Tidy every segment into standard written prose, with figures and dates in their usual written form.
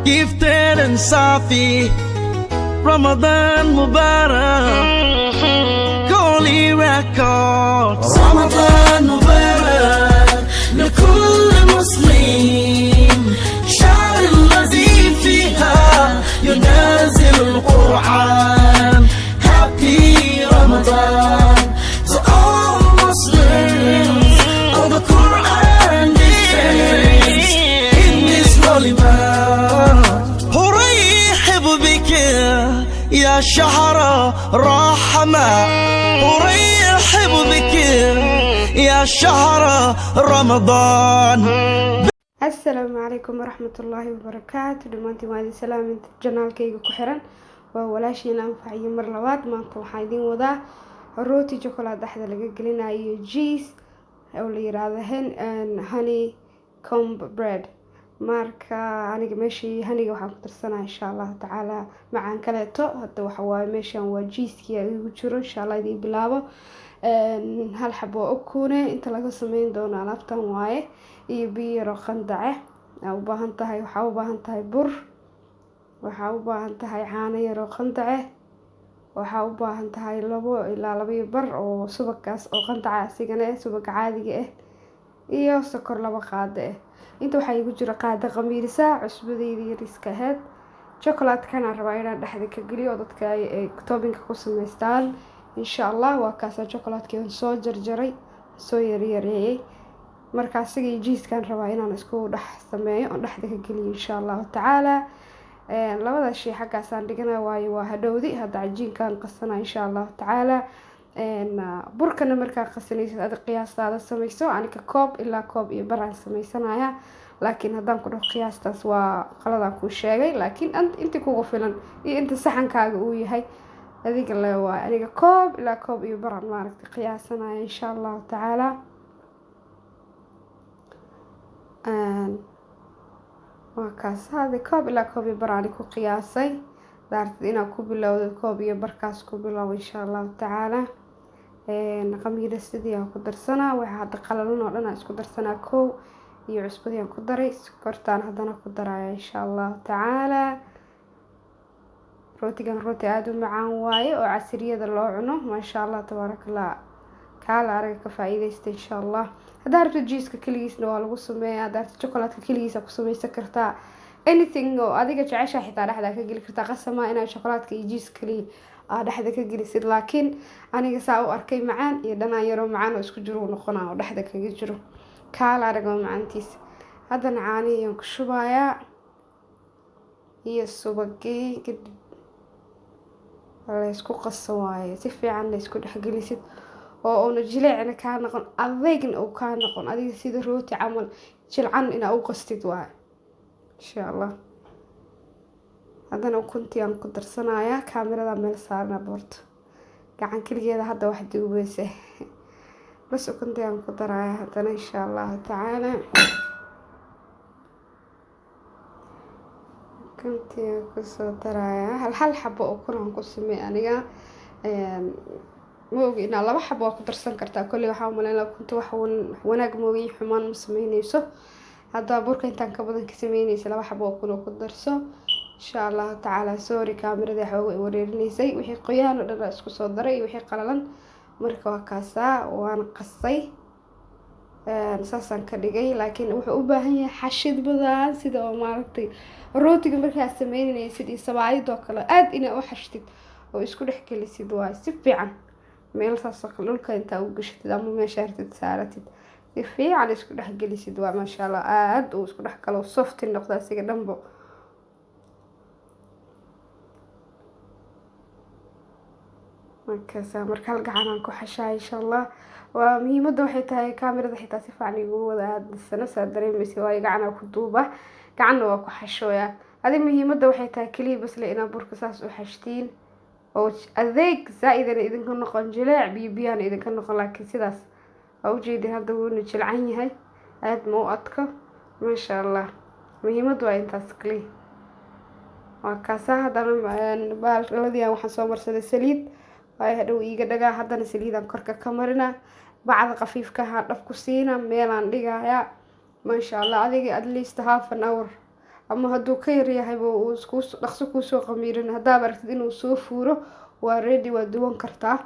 gifted and صافي رمضان مبارك كولي ريكوردز رمضان مبارك لكل مسلم شهر الذي فيها ينزل القرآن Happy Ramadan to all Muslims of the Quran defense in this holy month أرحب بك يا شهر رحمة أرحب بك يا شهر رمضان السلام عليكم ورحمة الله وبركاته دمانتي وادي سلام انت جنال كيغو كحران وولاشين أنفعي مر لباد مانتا وحايدين ودا روتي جوكولا دحدا لغا قلنا ايو جيس او اللي يرادا هاني كومب بريد ماركا انيقا ماشي هانيقا وحان كترسانا ان شاء الله تعالى معان كاليتو هدا وحاواي ماشي waa jiiskii igu jiro insha Allah idin bilaabo hal xabo ukune inta laga sameyn doono alaabtan waaye iyo biyo qandace u baahan tahay waxa u baahan tahay bur waxa u baahan tahay caano yar oo qandace waxa u baahan tahay 2 ilaa 2 bar oo subagaas oo qandaca asigana subag caadiga ah iyo sokor 2 qaado ah inta waxa igu jira qaado qamiirisa cusbadeedii yariska ahayd chocolate kana rabaa inaan dhaxda ka galiyo dadka ay topping ku sameystaan insha Allah waa kaasa chocolate-kii soo jarjaray soo yaryareyay markaas sigii jiiskan rabaa inaan isku dhax sameeyo oo dhaxda ka galiyo insha Allah taala labada shay xaqaasaan dhigana waayo waa hadhowdi hada cajiinkan qasana insha Allah taala burkana markaa qasanaysid aad qiyaastaada sameyso aniga koob ilaa koob iyo baraan sameysanaya laakiin hadaan ku dhaho qiyaastaas waa qalada ku sheegay laakiin inta kugu filan iyo inta saxankaaga uu yahay adiga la waa aniga koob ilaa koob iyo baraan maaragtay qiyaasanaya insha Allah taala وكاس هذا كوب إلى كوب براني كو قياسي دارت إنا كو بلو كوب يبركاس كو بلو إن شاء الله تعالى نقمي رسدي كو درسنا وحاد قللون ولنا اسكو درسنا كو يعسبدي كو دري سكرتان هدنا كو درايا إن شاء الله تعالى روتي آدو معان واي وعسرية الله عنه ما شاء الله تبارك الله كالا أرغا كفايديست إن شاء الله هدارت جيسكا كليسنا waa lagu sameeyaa hadaarta chocolate kaliisa ku sameeysan kartaa anything oo adiga jecesha xitaa dhaxda ka gali kartaa qasama inay chocolate iyo jiis kali dhaxda ka galisid laakiin aniga saa u arkay macaan iyo dhanaan yaro macaan oo isku jiro noqonaa oo dhaxda kaga jiro kaala arago macaantiis hadan caaniyo ku shubaya iyo subagii kadib la isku qasawaayo si fiican la isku dhex galisid oo jileecna ka noqon adeegna oo ka noqon adiga sida rooti camal jilcan ina u qastid waa insha Allah hadana kunti aan ku darsanaya kaamirada meel saarna boorto gacan kaligeeda hadda wax duubaysa bas kunti aan ku daraya hadana insha Allah taala kunti ku soo daraya hal xabo oo kunaan ku sameey aniga موجي إن الله بحب وأكون درسان كرتا كل يوم لأن كنت وأنا موجي حمان مسميني يسو هذا بورك إنت كبدن كسميني سلا بحب وأكون درسو إن شاء الله تعالى سوري كاميرا ده حوي وريني زي وحي قيان ولا اسكو صدري وحي قللا مركوا كاسا وأنا قصي نساسا كدقي لكن وحو باهي حشد بدان سيدا ومارتي روتي مركا سميني سيدي سبعي دوكلا آد إنا وحشتد وإسكو نحكي لي سيدوا سفيعا meel saasaq dhulka inta u gashatid ama meeshaartid saaratid si fiican isku dhex gelisid waa ma sha Allah aad uu isku dhex kalo soft noqda siga dhanbo marka hal gacan aan ku xashaa insha Allah waa muhiimada waxay tahay kaamirada xitaa si fiican igu wada aadisana saa dareemaysi waa gacan ku duuba gacanna waa ku xashooya hadi muhiimada waxay tahay kaliya bas la ina burka saas u xashtiin oo adeeg zaa'idan idinka noqon jileec biyaan idinka noqon laakiin sidaas oo jeedin hadda wuu jilcan yahay aad ma u adka ma sha Allah muhiimadu waa intaas kaliya waa kaasa hadana baaladii waxaan soo marsaday saliid ay hadhow iiga dhagaa hadana saliidan korka ka marina bacda qafiifka ha dhaf ku siina meelaan dhigaya ma sha Allah adiga at least half an hour ama hadduu ka yaryahayba uu isku dhaqso kuusoo qamiirin haddaad aragtid inuu soo fuuro waa ready waa duwan kartaa.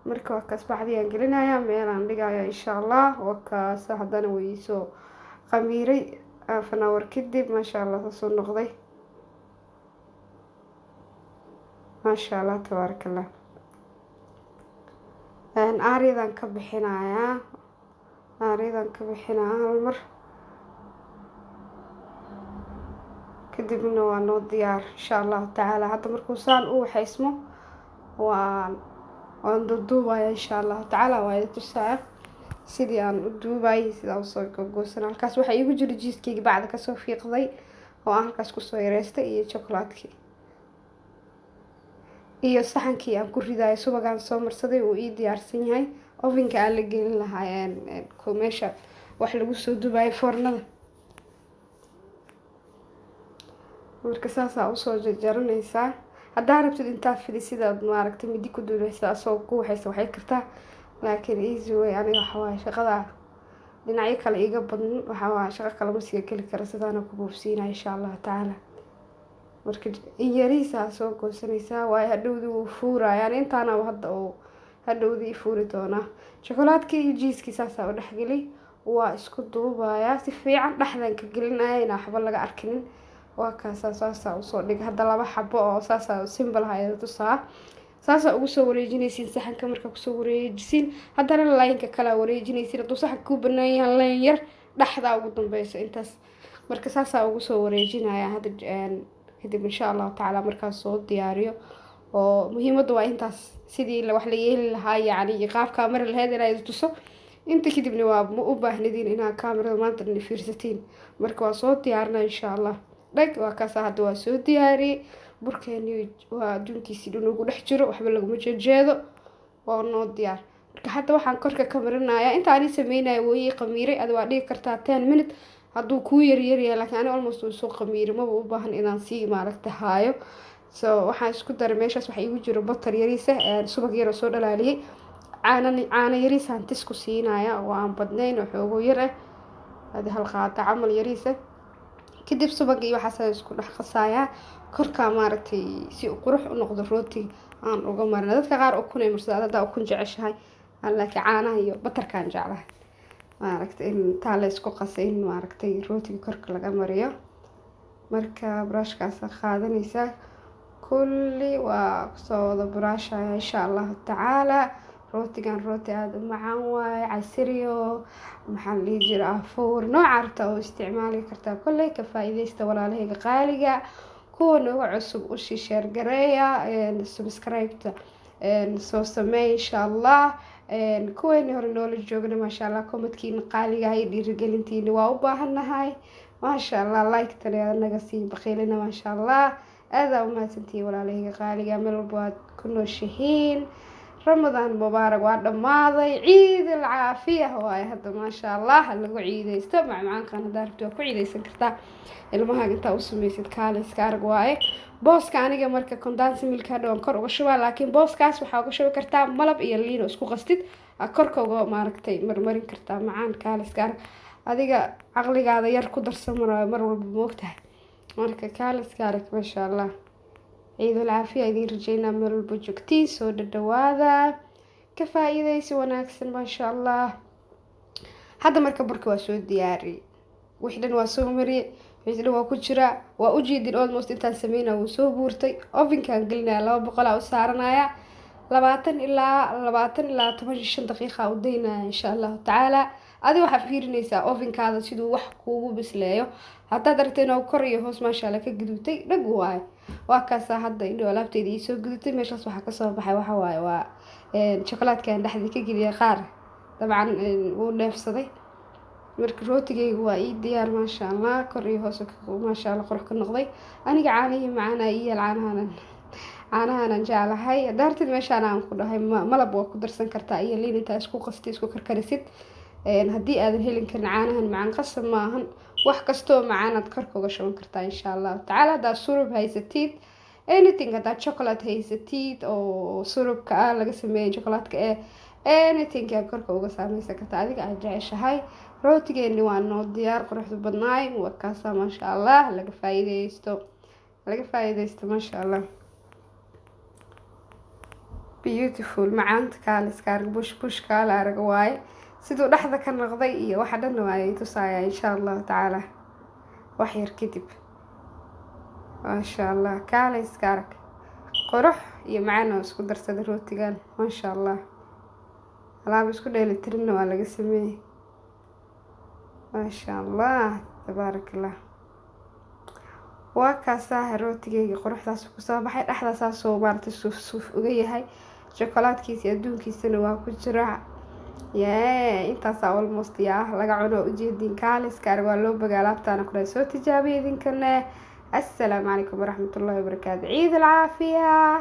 marka waa kaas bacdiyaan gelinayaa meelaan dhigayaa insha allah. waa kaas haddana way iisoo qamiiray fanawar kadib maasha allah soo noqday maasha allah tabaarakallah. aaryadan ka bixinayaa hal mar kadibna waa noo diyaar insha allahu tacaala. hadda markuu saan u waxaysmo waan duuduubaya insha allahu tacaala. waa idin tusaa sidii aan u duubayay sidaa usoo googoosan. halkaas waxaa iigu jira jiiskeyga bacda kasoo fiiqday oo aan halkaas kusoo yareystay iyo chocolaadkii iyo saxankii aan ku ridayo subagaan soo marsaday uu ii diyaarsan yahay. ovenka aan la gelin lahaa meesha wax lagu soo dubayo foornada. marka saasaa usoo jarjaranaysaa. haddaa rabtid intaa fidi sidaad maaragtay midi ku duuleysa asoo ku waxaysa waxay kartaa, laakiin easy way aniga waxawaaye shaqada dhinacyo kale iga badan waxawaaye shaqo kale ma sii geli kara sidaana ku buufsiinaya insha allahu tacaala. marka yariisaa soo goosanaysaa waayo hadhowdii wuu fuurayaan intaana hadda uu hadhowdii fuuri doonaa. chocolaadkii iyo jiiskii saasaa u dhexgeli waa isku duubayaa si fiican dhexdan ka gelinaya inaa waxba laga arkinin. waa kaasa saasaa usoo dhig hadda 2 xabo oo saasaa simple hayda tusaa. saasaa ugu soo wareejinaysiin saxanka. markaa kusoo wareejisiin haddana laynka kala wareejinaysiin hadduu saxanka ku banaan yahay layn yar dhexdaa ugu dambeyso intaas. marka saasaa ugu soo wareejinaya hadda kadib insha allahu tacaala markaas soo diyaariyo. oo muhiimada waa intaas sidii wax la yeeli lahaa yacni qaabka mar lahayd inaad tuso inta kadibna waa ma u baahnidin inaad kaamirada maanta fiirsatiin. marka waa soo diyaarina insha allah. dhag waa kaas hadda waa soo diyaariyay. burkeeni waa adduunkiisii dhan ugu dhex jiro waxba laguma jeedo waa noo diyaar. marka hadda waxaan korka ka marinayaa intaan sameynaya way qamiiray ad waa dhigi kartaa 10 minute hadduu ku yar yahay laakiin ani almost uu soo qamiiray ma u baahan inaan sii maaragta haayo. so waxaan isku daray meeshaas waxa igu jiro butter yariisa subag yar oo soo dhalaaliyay caana yariisa aan tisku siinaya oo aan badnayn oo xoogo yar ah hada hal qaata camal yariisa. kadib subagii waxaas isku dhex qasayaa korka maaragtay si uu qurux u noqdo rooti aan uga marna. dadka qaar ukun ay marsadaan hadda ukun jeceshahay laakiin caanaha iyo butterkaan jeclahay maaragtay inta la isku qasay in maaragtay rootiga korka laga mariyo. marka brushkaas qaadanaysaa kulli waa soo wada brushaya insha allahu tacaala. rootigan rooti aad u macaan waaye casriyo maxaa la jira afuur nooca rabta oo isticmaali kartaa kolley ka faa'iideysta walaalahayga qaaliga. kuwa nooga cusub u share gareeya subscribe soo sameey insha allah. kuwayni hore noola joogna maasha allah komadkiina qaaliga ay dhiirigelintiina waa u baahanahay maasha allah. like tana naga sii baqiilina maasha allah. aada u mahadsantihiin walaalahayga qaaliga meel walba waad ku nooshihiin. رمضان مبارك وعد ماضي عيد العافية هواي هذا ما شاء الله اللي عيد يستمع معاك أنا داربتو كعيد يسكرتا المها أنت أسمي سيد كالس كارج واي بوس كان يجي مركز كندانس ميل كادون كر وشوا لكن بوس كاس وحاجة شو كرتا ملب يلين وسكو قصدت أكركو جو ماركتي مرمرين كرتا معان كالس كارج هذيك عقلي هذا يركض السمرة مرة بموقته مركز كالس كارج ما شاء الله. عيد العافية إذن رجينا من البوجكتي سود الدواذا كفايدة وناكسن ما شاء الله. هذا مركب بركة وسود دياري وحدة وسومري وحدة وكجرة وأجيد الأولموست إنت سمينا وسوبورتي أوفن كان قلنا لو بقلا وسارنايا لباتن إلا 18 دقيقة ودينا إن شاء الله تعالى. هذا واحد فيرنيسا أوفن كذا سيدو وحكوه بسلايو حتى درتنا وكريه هوس ما شاء الله كجدوتي رجواي وكاسة هذا إنه لابتدي يسوق جدوتي مش أصبح كسر بحي وحواي وشوكولات كان لحد كجري خار طبعا ونفس ذي مركروتي جوا ديار ما شاء الله كريه هوس ما شاء الله قرح كنقضي أنا جعاني معنا العنها أنا نجعل هاي دارت المشي أنا أقول هاي ما لبوا قدر سنكرتا إيه اللي أنت أسكو قستي أسكو كركرست هدي هذا هيلين كان معانا معن قسم معهن وحكستو معانا تكركو قشون كرتا إن شاء الله تعالى دا سورب هاي ستيت anything دا شوكولات هاي ستيت أو سورب كأ لقى سمين شوكولات كأ anything كا كركو قسامي سكرتا هذيك أرجعش هاي rootigeeni waa noo diyaar quruxda badnaay waa kaasa maasha allah laga faa'iideysto maasha allah beautiful macaanta kaaliska arag bush kaala arag waaye siduu dhexda ka noqday iyo waxa dhan waaye tusaaya insha allah tacaala wax yar kadib maasha allah kaaliska arag qurux iyo macaan oo isku darsada rootigan maasha allah alaab isku dheelitirinna waa laga sameeyey maasha allah tabaarakallah waa kaasaa rootigeyga quruxdaas ku soo baxay dhexdaas soo maartay suuf uga yahay shokolaadkiisa adduunkiisana waa ku jira intaas almost laga cuno ujeedin kaaliska arag waa loo bogaa alaabtaana kula soo tijaabiya idinkana. السلام عليكم ورحمة الله وبركاته. عيد العافية.